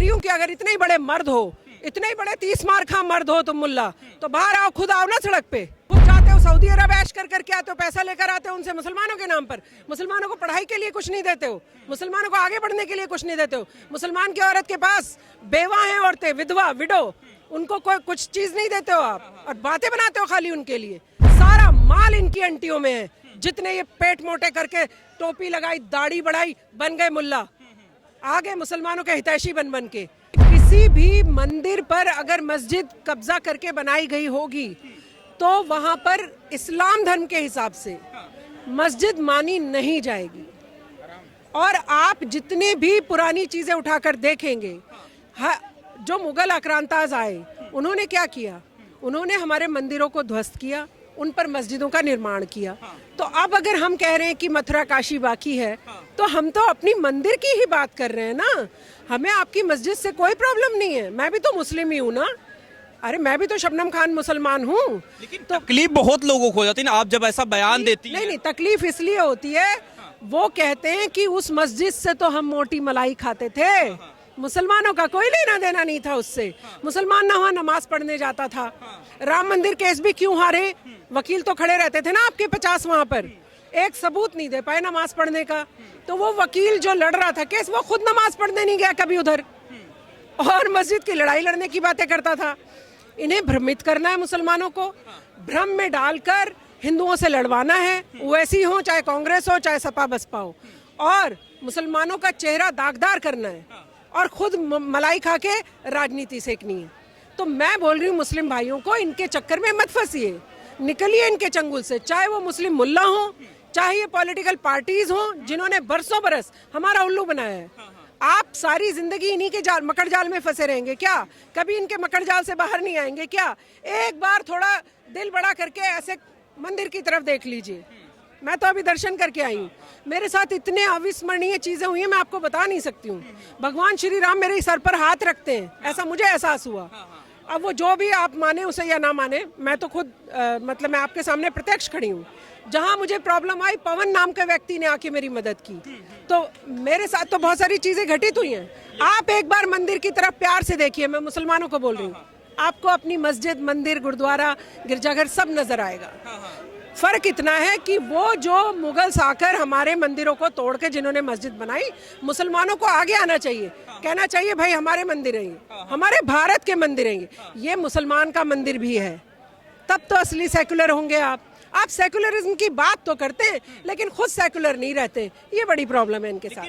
रही हूँ कि अगर इतने ही बड़े मर्द हो, इतने ही बड़े 30 मार खा मर्द हो तुम मुल्ला, तो बाहर आओ, खुद आओ ना सड़क पे। खुद जाते हो सऊदी अरब ऐश कर करके आते हो, पैसा लेकर आते हो उनसे मुसलमानों के नाम पर। मुसलमानों को पढ़ाई के लिए कुछ नहीं देते हो, मुसलमानों को आगे बढ़ने के लिए कुछ नहीं देते हो। मुसलमान की औरत के पास बेवा हैं औरतें, विधवा, विडो, उनको कोई कुछ चीज नहीं देते हो आप, और बातें बनाते हो खाली उनके लिए। सारा माल इनकी अंटियों में है। जितने ये पेट मोटे करके टोपी लगाई, दाढ़ी बढ़ाई, बन गए मुल्ला, आ गए मुसलमानों के हितैषी बन बन के। किसी भी मंदिर पर अगर मस्जिद कब्जा करके बनाई गई होगी तो वहां पर इस्लाम धर्म के हिसाब से मस्जिद मानी नहीं जाएगी। और आप जितने भी पुरानी चीजें उठाकर देखेंगे, जो मुगल आक्रांताज आए उन्होंने क्या किया, उन्होंने हमारे मंदिरों को ध्वस्त किया, उन पर मस्जिदों का निर्माण किया। तो अब अगर हम कह रहे हैं कि मथुरा काशी बाकी है, तो हम तो अपनी मंदिर की ही बात कर रहे हैं ना। हमें आपकी मस्जिद से कोई प्रॉब्लम नहीं है, मैं भी तो मुस्लिम ही हूँ ना। अरे मैं भी तो शबनम खान मुसलमान हूँ। लेकिन तो तकलीफ बहुत लोगों को हो जाती है ना, आप जब ऐसा बयान देती हैं। नहीं, तकलीफ इसलिए होती है, वो कहते हैं कि उस मस्जिद से तो हम मोटी मलाई खाते थे, मुसलमानों का कोई लेना देना नहीं था उससे। मुसलमान ना वहाँ नमाज पढ़ने जाता था। राम मंदिर केस भी क्यों हारे, वकील तो खड़े रहते थे ना आपके 50 वहाँ पर, एक सबूत नहीं दे पाए नमाज पढ़ने का। तो वो वकील जो लड़ रहा था केस, वो खुद नमाज पढ़ने नहीं गया कभी उधर, और मस्जिद की लड़ाई लड़ने की बातें करता था। इन्हें भ्रमित करना है मुसलमानों को, भ्रम में डालकर हिंदुओं से लड़वाना है, वैसी हो चाहे कांग्रेस हो चाहे सपा बसपा हो, और मुसलमानों का चेहरा दागदार करना है और खुद मलाई खा के राजनीति सेकनी है। तो मैं बोल रही हूँ मुस्लिम भाइयों को, इनके चक्कर में मत फंसिए, निकलिए इनके चंगुल से। चाहे वो मुस्लिम मुल्ला हो, चाहे ये पॉलिटिकल पार्टीज हो जिन्होंने बरसों बरस हमारा उल्लू बनाया है। आप सारी जिंदगी इन्हीं के जाल, मकड़ जाल में फंसे रहेंगे क्या? कभी इनके मकड़ जाल से बाहर नहीं आएंगे क्या? एक बार थोड़ा दिल बड़ा करके ऐसे मंदिर की तरफ देख लीजिए। मैं तो अभी दर्शन करके आई हूँ, मेरे साथ इतने अविस्मरणीय चीजें हुई हैं, मैं आपको बता नहीं सकती हूँ। भगवान श्री राम मेरे सर पर हाथ रखते हैं, ऐसा मुझे एहसास हुआ। अब वो जो भी आप माने उसे या ना माने, मैं तो खुद मतलब मैं आपके सामने प्रत्यक्ष खड़ी हूँ। जहाँ मुझे प्रॉब्लम आई, पवन नाम के व्यक्ति ने आके मेरी मदद की। तो मेरे साथ तो बहुत सारी चीजें घटित हुई हैं। आप एक बार मंदिर की तरफ प्यार से देखिए, मैं मुसलमानों को बोल रही हूँ, आपको अपनी मस्जिद, मंदिर, गुरुद्वारा, गिरजाघर सब नजर आएगा। फर्क इतना है कि वो जो मुगल्स आकर हमारे मंदिरों को तोड़ के जिन्होंने मस्जिद बनाई, मुसलमानों को आगे आना चाहिए, कहना चाहिए भाई हमारे मंदिर हैं, हमारे भारत के मंदिर हैं, ये मुसलमान का मंदिर भी है। तब तो असली सेकुलर होंगे आप सेकुलरिज्म की बात तो करते हैं लेकिन खुद सेकुलर नहीं रहते, ये बड़ी प्रॉब्लम है इनके साथ।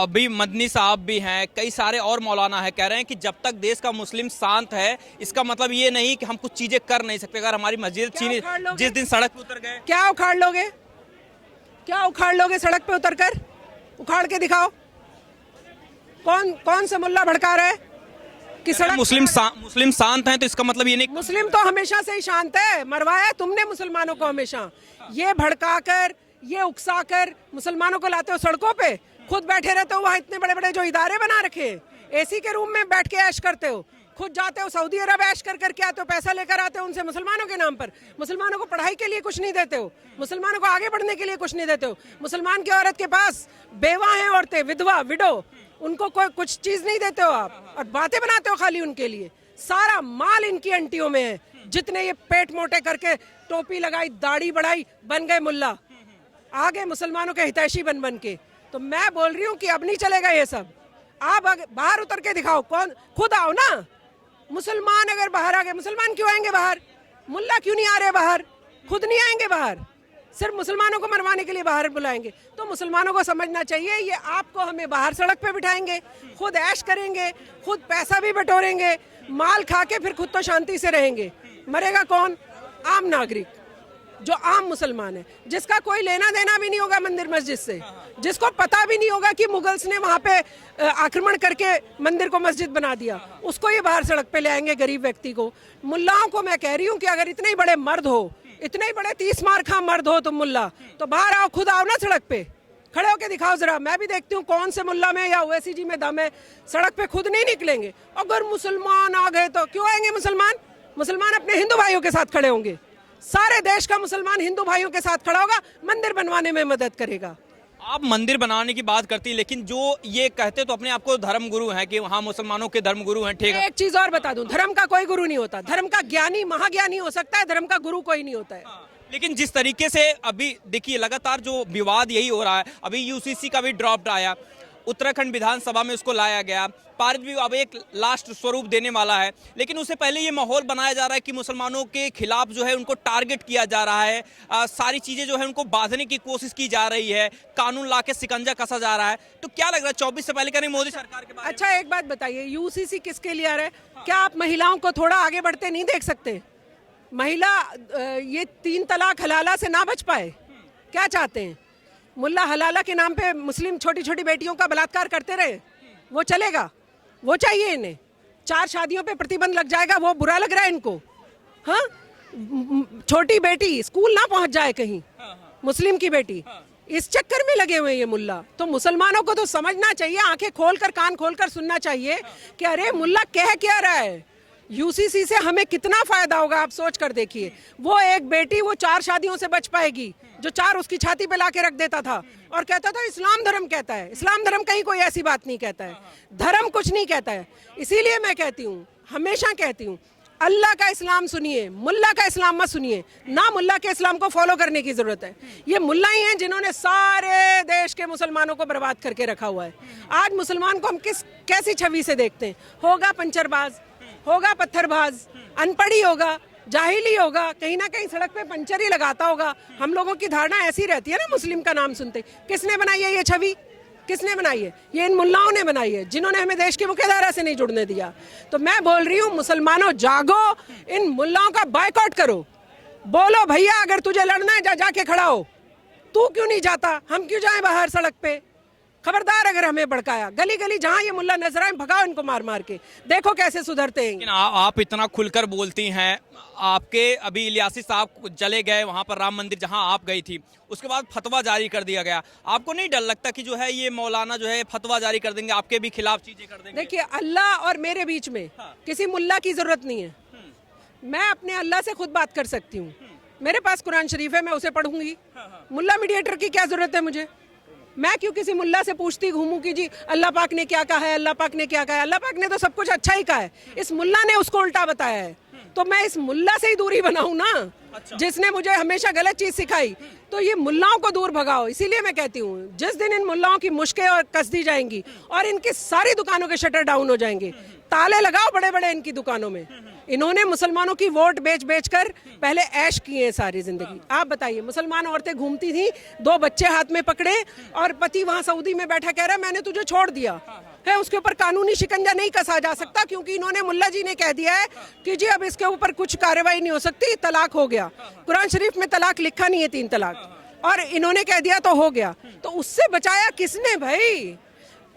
अभी मदनी साहब भी हैं, कई सारे और मौलाना है, कह रहे हैं कि जब तक देश का मुस्लिम शांत है, इसका मतलब ये नहीं कि हम कुछ चीजें कर नहीं सकते। अगर हमारी मस्जिद छीनी, जिस दिन सड़क पे उतर गए, क्या उखाड़ लोगे? क्या उखाड़ लोगे सड़क पे उतरकर? उखाड़ के दिखाओ। कौन सा मुल्ला भड़का रहा है कि सड़क? मुस्लिम शांत हैं तो इसका मतलब ये नहीं। मुस्लिम तो हमेशा से ही शांत है, मरवाया तुमने मुसलमानों को हमेशा। ये भड़काकर, ये उकसाकर मुसलमानों को लाते हो सड़कों पे, खुद बैठे रहते हो वहाँ इतने बड़े बड़े जो इदारे बना रखे हैं, एसी के रूम में बैठ के ऐश करते हो, खुद जाते हो सऊदी अरब ऐश कर करके आते हो, पैसा लेकर आते हो उनसे मुसलमानों के नाम पर। मुसलमानों को पढ़ाई के लिए कुछ नहीं देते हो, मुसलमानों को आगे बढ़ने के लिए कुछ नहीं देते हो। मुसलमान की औरत के पास बेवा हैं औरतें, विधवा, विडो, उनको कोई कुछ चीज नहीं देते हो आप, और बातें बनाते हो खाली उनके लिए। सारा माल इनकी अंटियों में है। जितने ये पेट मोटे करके टोपी लगाई, दाढ़ी बढ़ाई, बन गए मुल्ला, आ गए मुसलमानों के हितैषी बन बन के। तो मैं बोल रही हूँ कि अब नहीं चलेगा ये सब। आप बाहर उतर के दिखाओ, कौन, खुद आओ ना। मुसलमान अगर बाहर आ गए, मुसलमान क्यों आएंगे बाहर? मुल्ला क्यों नहीं आ रहे बाहर? खुद नहीं आएंगे बाहर, सिर्फ मुसलमानों को मरवाने के लिए बाहर बुलाएंगे। तो मुसलमानों को समझना चाहिए, ये आपको हमें बाहर सड़क पे बिठाएंगे, खुद ऐश करेंगे, खुद पैसा भी बटोरेंगे, माल खा के फिर खुद तो शांति से रहेंगे। मरेगा कौन? आम नागरिक, जो आम मुसलमान है, जिसका कोई लेना देना भी नहीं होगा मंदिर मस्जिद से, जिसको पता भी नहीं होगा कि मुगल्स ने वहाँ पे आक्रमण करके मंदिर को मस्जिद बना दिया, उसको ये बाहर सड़क पे ले आएंगे, गरीब व्यक्ति को। मुल्लाओं को मैं कह रही हूँ कि अगर इतने ही बड़े मर्द हो, इतने ही बड़े 30 मार खा मर्द हो तुम मुल्ला, तो बाहर आओ, खुद आओ ना सड़क पे, खड़े होके दिखाओ जरा। मैं भी देखती हूँ कौन से मुल्ला में या ओवैसी जी में दम है, सड़क पे खुद नहीं निकलेंगे। अगर मुसलमान आ गए तो क्यों आएंगे मुसलमान? मुसलमान अपने हिंदू भाइयों के साथ खड़े होंगे, सारे देश का मुसलमान हिंदू भाइयों के साथ खड़ा होगा, मंदिर बनवाने में मदद करेगा। आप मंदिर बनाने की बात करती हैं, लेकिन जो ये कहते तो अपने आप को धर्म गुरु हैं कि हाँ मुसलमानों के धर्म गुरु हैं, ठीक है। एक चीज और बता दूं, धर्म का कोई गुरु नहीं होता, धर्म का ज्ञानी महाज्ञानी हो सकता है, धर्म का गुरु कोई नहीं होता है। लेकिन जिस तरीके से अभी देखिए लगातार जो विवाद यही हो रहा है, अभी यूसीसी का भी ड्रॉप आया, उत्तराखंड विधानसभा में उसको लाया गया, पारित भी अब एक लास्ट स्वरूप देने वाला है, लेकिन उससे पहले ये माहौल बनाया जा रहा है कि मुसलमानों के खिलाफ जो है उनको टारगेट किया जा रहा है, सारी चीजें जो है उनको बांधने की कोशिश की जा रही है, कानून ला के शिकंजा कसा जा रहा है। तो क्या लग रहा है 24 से पहले करें मोदी सरकार के बारे में? अच्छा एक बात बताइए, यूसीसी किसके लिए आ रहा है? क्या आप महिलाओं को थोड़ा आगे बढ़ते नहीं देख सकते? महिला ये 3 तलाक हलाला से ना बच पाए, क्या चाहते हैं? मुल्ला हलाला के नाम पे मुस्लिम छोटी छोटी बेटियों का बलात्कार करते रहे, वो चलेगा? वो चाहिए इन्हें? 4 शादियों पे प्रतिबंध लग जाएगा, वो बुरा लग रहा है इनको? हाँ, छोटी बेटी स्कूल ना पहुंच जाए कहीं, मुस्लिम की बेटी, इस चक्कर में लगे हुए ये मुल्ला। तो मुसलमानों को तो समझना चाहिए, आंखें खोलकर कान खोलकर सुनना चाहिए कि अरे मुल्ला कह क्या रहा है। यूसीसी से हमें कितना फायदा होगा आप सोच कर देखिए। वो एक बेटी वो 4 शादियों से बच पाएगी, जो 4 उसकी छाती पे लाके रख देता था और कहता था इस्लाम धर्म कहता है। इस्लाम धर्म कहीं कोई ऐसी बात नहीं कहता है, धर्म कुछ नहीं कहता है। इसीलिए मैं कहती हूँ, हमेशा कहती हूँ, अल्लाह का इस्लाम सुनिए, मुल्ला का इस्लाम मत सुनिए। ना मुल्ला के इस्लाम को फॉलो करने की जरूरत है। ये मुल्ला ही हैं जिन्होंने सारे देश के मुसलमानों को बर्बाद करके रखा हुआ है। आज मुसलमान को हम कैसी छवि से देखते हैं? होगा पंचरबाज, होगा पत्थरबाज, अनपढ़ी होगा, जाहिली होगा, कहीं ना कहीं सड़क पे पंचर ही लगाता होगा। हम लोगों की धारणा ऐसी रहती है ना मुस्लिम का नाम सुनते। किसने बनाई है ये छवि? किसने बनाई है? ये इन मुल्लाओं ने बनाई है, जिन्होंने हमें देश की मुख्यधारा से नहीं जुड़ने दिया। तो मैं बोल रही हूँ, मुसलमानों जागो, इन मुल्लाओं का बायकॉट करो। बोलो भैया अगर तुझे लड़ना है जाके खड़ा हो। तू क्यों नहीं जाता? हम क्यों जाएं बाहर सड़क पे? खबरदार अगर हमें भड़काया, गली गली जहां ये मुल्ला नजर आए भगाओ इनको मार मार के, देखो कैसे सुधरते हैं। लेकिन आप इतना खुलकर बोलती हैं, आपके अभी इलियासी साहब चले गए वहां पर राम मंदिर जहां आप गई थी, उसके बाद फतवा जारी कर दिया गया। आपको नहीं डर लगता कि जो है ये मौलाना जो है फतवा जारी कर देंगे, आपके भी खिलाफ चीजें कर देंगे? देखिए, अल्लाह और मेरे बीच में किसी मुल्ला की जरूरत नहीं है। मैं अपने अल्लाह से खुद बात कर सकती हूँ। मेरे पास कुरान शरीफ है, मैं उसे पढ़ूंगी। मुल्ला मीडिएटर की क्या जरूरत है मुझे? मैं क्यों किसी मुल्ला से पूछती घूमूं कि जी अल्लाह पाक ने क्या कहा है, अल्लाह पाक ने क्या कहा है? अल्लाह पाक ने तो सब कुछ अच्छा ही कहा है, इस मुल्ला ने उसको उल्टा बताया है। तो मैं इस मुल्ला से ही दूरी बनाऊं ना, जिसने मुझे हमेशा गलत चीज सिखाई। तो ये मुल्लाओं को दूर भगाओ। इसीलिए मैं कहती हूँ, जिस दिन इन मुल्लाओं की मुश्कें और कस दी जाएंगी और इनकी सारी दुकानों के शटर डाउन हो जाएंगे, ताले लगाओ बड़े बड़े इनकी दुकानों में। इन्होंने मुसलमानों की वोट बेच बेच कर पहले ऐश किए हैं सारी जिंदगी। आप बताइए, मुसलमान औरतें घूमती थी, 2 बच्चे हाथ में पकड़े और पति वहां सऊदी में बैठा कह रहा है मैंने तुझे छोड़ दिया है। उसके ऊपर कानूनी शिकंजा नहीं कसा जा सकता, क्योंकि इन्होंने मुल्ला जी ने कह दिया है कि जी अब इसके ऊपर कुछ कार्रवाई नहीं हो सकती, तलाक हो गया। कुरान शरीफ में तलाक लिखा नहीं है 3 तलाक, और इन्होंने कह दिया तो हो गया। तो उससे बचाया किसने भाई?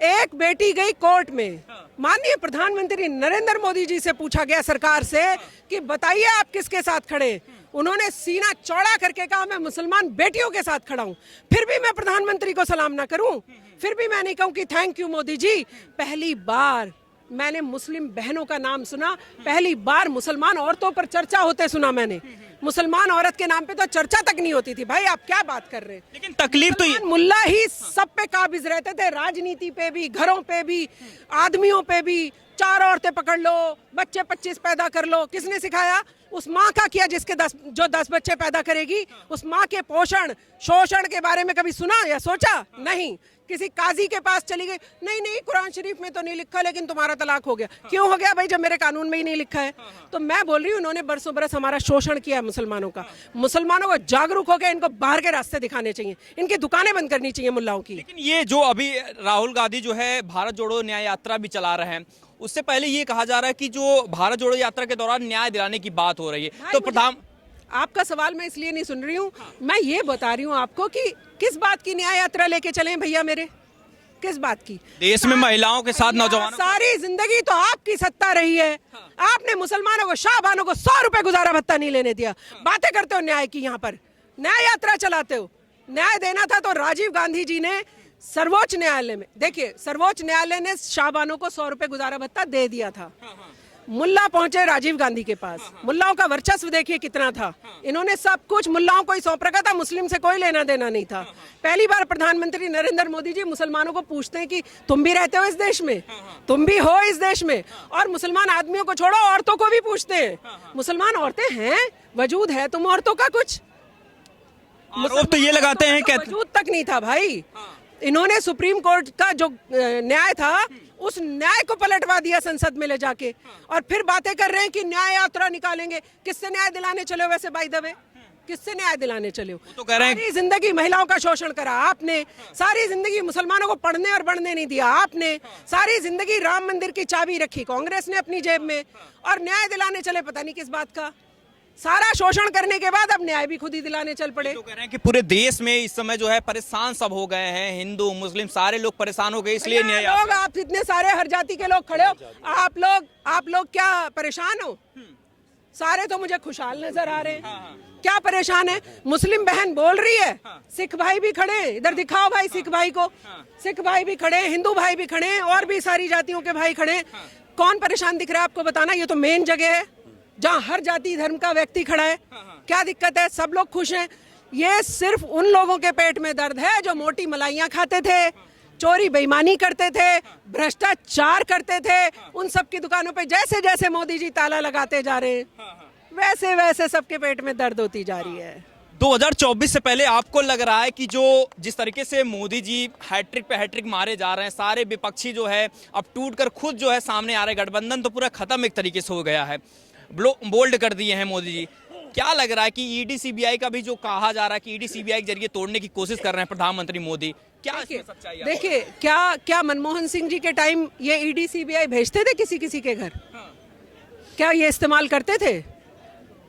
एक बेटी गई कोर्ट में, माननीय प्रधानमंत्री नरेंद्र मोदी जी से पूछा गया सरकार से कि बताइए आप किसके साथ खड़े? उन्होंने सीना चौड़ा करके कहा मैं मुसलमान बेटियों के साथ खड़ा हूं। फिर भी मैं प्रधानमंत्री को सलाम ना करूं, फिर भी मैं नहीं कहूं कि थैंक यू मोदी जी। पहली बार मैंने मुस्लिम बहनों का नाम सुना, पहली बार मुसलमान औरतों पर चर्चा होते सुना मैंने। मुसलमान औरत के नाम पे तो चर्चा तक नहीं होती थी। भाई आप क्या बात कर रहे हैं? लेकिन तकलीफ तो ये मुल्ला ही सब पे काबिज रहते थे, राजनीति पे भी, घरों पे भी, आदमियों पे भी। 4 औरतें पकड़ लो, बच्चे 25 पैदा कर लो। किसने सिखाया? उस माँ का किया जिसके 10 बच्चे पैदा करेगी। उस माँ के पोषण शोषण के बारे में कभी सुना या सोचा? नहीं। किसी काजी के पास चली गई, नहीं कुरान शरीफ में तो नहीं लिखा, लेकिन तुम्हारा तलाक हो गया। क्यों हो गया भाई, जब मेरे कानून में ही नहीं लिखा है? तो मैं बोल रही हूँ, उन्होंने बरसों बरस हमारा शोषण किया है मुसलमानों का। मुसलमानों को जागरूक होकर इनको बाहर के रास्ते दिखाने चाहिए, इनकी दुकानें बंद करनी चाहिए मुल्लाओं की। लेकिन ये जो अभी राहुल गांधी जो है भारत जोड़ो न्याय यात्रा भी चला रहे हैं, उससे पहले ये कहा जा रहा है कि जो भारत जोड़ो यात्रा के दौरान न्याय दिलाने की बात हो रही है। तो प्रधान, आपका सवाल मैं इसलिए नहीं सुन रही हूँ, मैं ये बता रही हूँ आपको कि किस बात की न्याय यात्रा लेके चले भैया मेरे? किस बात की? देश में महिलाओं के साथ नौजवानों, सारी जिंदगी तो आपकी सत्ता रही है। आपने मुसलमानों को, शाहबानों को 100 रुपए गुजारा भत्ता नहीं लेने दिया। बातें करते हो न्याय की, यहाँ पर न्याय यात्रा चलाते हो। न्याय देना था तो राजीव गांधी जी ने सर्वोच्च न्यायालय में, देखिए सर्वोच्च न्यायालय ने शाहबानों को 100 रुपए गुजारा भत्ता दे दिया था। मुल्ला पहुंचे राजीव गांधी के पास, मुल्लाओं का वर्चस्व देखिए कितना था। इन्होंने सब कुछ मुल्लाओं को ही सौंप रखा था, मुस्लिम से कोई लेना देना नहीं था। पहली बार प्रधानमंत्री नरेंद्र मोदी जी मुसलमानों को पूछते हैं कि तुम भी रहते हो इस देश में, तुम भी हो इस देश में, और मुसलमान आदमियों को छोड़ो औरतों को भी पूछते हैं, मुसलमान औरतें हैं, वजूद है तुम औरतों का कुछ? आरोप तो ये लगाते हैं, कहते वजूद तक नहीं था भाई। इन्होंने सुप्रीम कोर्ट का जो न्याय था उस न्याय को पलटवा दिया संसद में ले जाके, और फिर बातें कर रहे हैं कि न्याय यात्रा निकालेंगे। किससे न्याय दिलाने चले हो वैसे बाय द वे? किससे न्याय दिलाने चले हो? तो कह रहे हैं सारी जिंदगी महिलाओं का शोषण करा आपने, सारी जिंदगी मुसलमानों को पढ़ने और बढ़ने नहीं दिया आपने, सारी जिंदगी राम मंदिर की चाबी रखी कांग्रेस ने अपनी जेब में, और न्याय दिलाने चले पता नहीं किस बात का। सारा शोषण करने के बाद अब न्याय भी खुद ही दिलाने चल पड़े। तो कह रहे हैं कि पूरे देश में इस समय जो है परेशान सब हो गए हैं, हिंदू मुस्लिम सारे लोग परेशान हो गए, इसलिए न्याय लोग, आप इतने सारे हर जाति के लोग खड़े हो, आप लोग क्या परेशान हो? सारे तो मुझे खुशहाल नजर आ रहे हैं। क्या परेशान है? मुस्लिम बहन बोल रही है, सिख भाई भी खड़े हैं, इधर दिखाओ भाई सिख भाई को, सिख भाई भी खड़े हैं, हिंदू भाई भी खड़े हैं, और भी सारी जातियों के भाई खड़े हैं। कौन परेशान दिख रहा है आपको? बताना। ये तो मेन जगह है जहाँ हर जाति धर्म का व्यक्ति खड़ा है। क्या दिक्कत है? सब लोग खुश हैं। ये सिर्फ उन लोगों के पेट में दर्द है जो मोटी मलाइयाँ खाते थे, चोरी बेईमानी करते थे, भ्रष्टाचार करते थे। उन सब की दुकानों पे जैसे जैसे मोदी जी ताला लगाते जा रहे हैं, वैसे वैसे सबके पेट में दर्द होती जा रही है। 2024 से पहले आपको लग रहा है कि जो जिस तरीके से मोदी जी हैट्रिक पे हैट्रिक मारे जा रहे हैं, सारे विपक्षी जो है अब टूटकर खुद जो है सामने आ रहे, गठबंधन तो पूरा खत्म एक तरीके से हो गया है, बोल्ड कर दिए हैं मोदी जी। क्या लग रहा है कि ईडी सीबीआई का भी जो कहा जा रहा है कि ईडी सीबीआई के जरिए तोड़ने की कोशिश कर रहे हैं प्रधानमंत्री मोदी, क्या इसमें सच्चाई है? देखिए, क्या मनमोहन सिंह जी के टाइम ये ईडी सीबीआई भेजते थे किसी किसी के घर? क्या ये इस्तेमाल करते थे?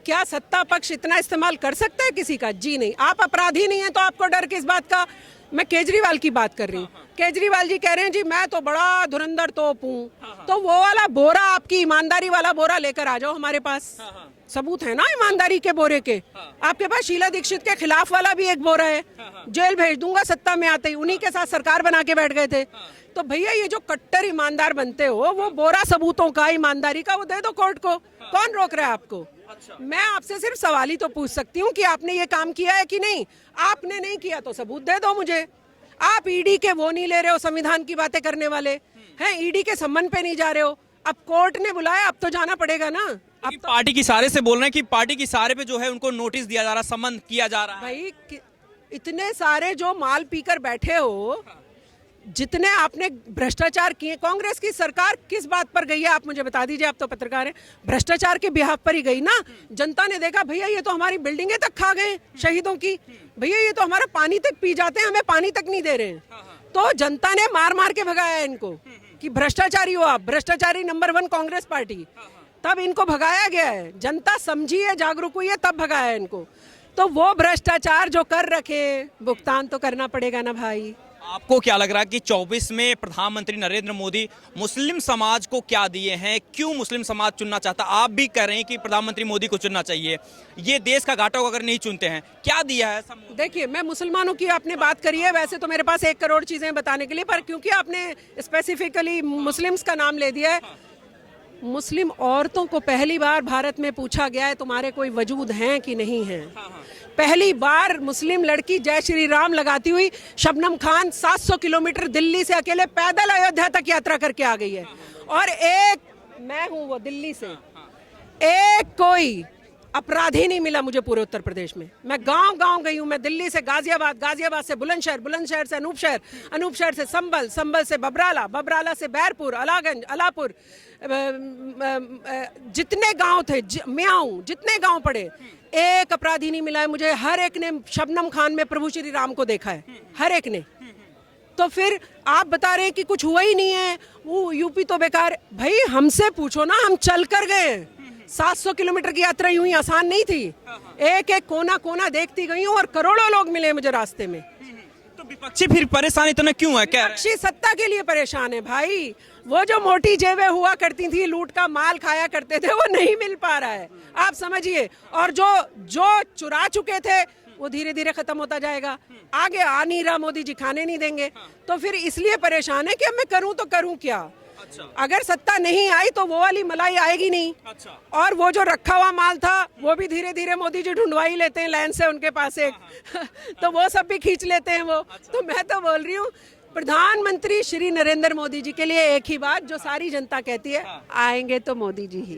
क्या सत्ता पक्ष इतना इस्तेमाल कर सकता है किसी का? जी नहीं। आप अपराधी नहीं है तो आपको डर किस बात का? मैं केजरीवाल की बात कर रही हूँ। केजरीवाल जी कह रहे हैं जी मैं तो बड़ा धुरंधर तोप हूँ, तो वो वाला बोरा, आपकी ईमानदारी वाला बोरा लेकर आ जाओ हमारे पास। सबूत है ना ईमानदारी के बोरे के। आपके पास शीला दीक्षित के खिलाफ वाला भी एक बोरा है, जेल भेज दूंगा सत्ता में आते ही। उन्हीं के साथ सरकार बना के बैठ गए थे। तो भैया ये जो कट्टर ईमानदार बनते हो, वो बोरा सबूतों का, ईमानदारी का, वो दे दो कोर्ट को। कौन रोक रहा है आपको? मैं आपसे सिर्फ सवाल ही तो पूछ सकती हूँ कि आपने ये काम किया है कि नहीं। आपने नहीं किया तो सबूत दे दो मुझे। आप ईडी के वो नहीं ले रहे हो, संविधान की बातें करने वाले हैं, ईडी के संबंध पे नहीं जा रहे हो। अब कोर्ट ने बुलाया, अब तो जाना पड़ेगा ना। अब तो पार्टी की सारे से बोल रहे हैं कि पार्टी की सारे पे जो है उनको नोटिस दिया जा रहा है, सम्मन किया जा रहा है। भाई इतने सारे जो माल पीकर बैठे हो, जितने आपने भ्रष्टाचार किए, कांग्रेस की सरकार किस बात पर गई है आप मुझे बता दीजिए। आप तो पत्रकार हैं, भ्रष्टाचार के बिहाफ पर ही गई ना। जनता ने देखा भैया ये तो हमारी बिल्डिंगें तक खा गए शहीदों की, भैया ये तो हमारा पानी तक पी जाते हैं, हमें पानी तक नहीं दे रहे हैं। तो जनता ने मार मार के भगाया इनको कि भ्रष्टाचारी हो आप, भ्रष्टाचारी नंबर 1 कांग्रेस पार्टी। तब इनको भगाया गया है, जनता समझी है, जागरूक हुई है, तब भगाया है इनको। तो वो भ्रष्टाचार जो कर रखे, भुगतान तो करना पड़ेगा ना भाई। आपको क्या लग रहा है कि 24 में प्रधानमंत्री नरेंद्र मोदी मुस्लिम समाज को क्या दिए हैं? क्यों मुस्लिम समाज चुनना चाहता? आप भी कह रहे हैं कि प्रधानमंत्री मोदी को चुनना चाहिए, ये देश का घाटा अगर नहीं चुनते हैं, क्या दिया है? देखिए, मैं मुसलमानों की आपने बात करी है, वैसे तो मेरे पास 1 करोड़ चीजें बताने के लिए, पर क्योंकि आपने स्पेसिफिकली मुस्लिम्स का नाम ले दिया है, मुस्लिम औरतों को पहली बार भारत में पूछा गया है तुम्हारे कोई वजूद हैं कि नहीं हैं। पहली बार मुस्लिम लड़की जय श्री राम लगाती हुई शबनम खान 700 किलोमीटर दिल्ली से अकेले पैदल अयोध्या तक यात्रा करके आ गई है। और एक मैं हूं वो दिल्ली से, एक कोई अपराधी नहीं मिला मुझे पूरे उत्तर प्रदेश में। मैं गांव गांव गई हूं। मैं दिल्ली से गाजियाबाद, गाजियाबाद से बुलंदशहर, बुलंदशहर से अनूपशहर, अनूपशहर से संभल, संभल से बबराला, बबराला से बैरपुर, अलागंज, अलापुर, जितने गांव थे, म्याऊं, जितने गांव पड़े, एक अपराधी नहीं मिला है मुझे। हर एक ने शबनम खान में प्रभु श्री राम को देखा है, हर एक ने। तो फिर आप बता रहे हैं कि कुछ हुआ ही नहीं है, वो यूपी तो बेकार। भाई हमसे पूछो ना, हम चल कर गए। 700 किलोमीटर की यात्रा यूं ही आसान नहीं थी। एक एक कोना कोना देखती गई हूँ और करोड़ों लोग मिले मुझे रास्ते में। तो विपक्षी फिर परेशान इतना क्यों है? क्या विपक्षी सत्ता के लिए परेशान है भाई। वो जो मोटी जेबें हुआ करती थी, लूट का माल खाया करते थे, वो नहीं मिल पा रहा है, आप समझिए। और जो चुरा चुके थे वो धीरे धीरे खत्म होता जाएगा। आगे आ नहीं रहा, मोदी जी खाने नहीं देंगे। तो फिर इसलिए परेशान है कि अब मैं करूं तो करूं क्या। अगर सत्ता नहीं आई तो वो वाली मलाई आएगी नहीं। अच्छा। और वो जो रखा हुआ माल था वो भी धीरे धीरे मोदी जी ढूंढवा ही लेते हैं लाइन से उनके पास एक तो वो सब भी खींच लेते हैं वो। तो मैं तो बोल रही हूँ प्रधानमंत्री श्री नरेंद्र मोदी जी के लिए एक ही बात जो सारी जनता कहती है, आएंगे तो मोदी जी ही।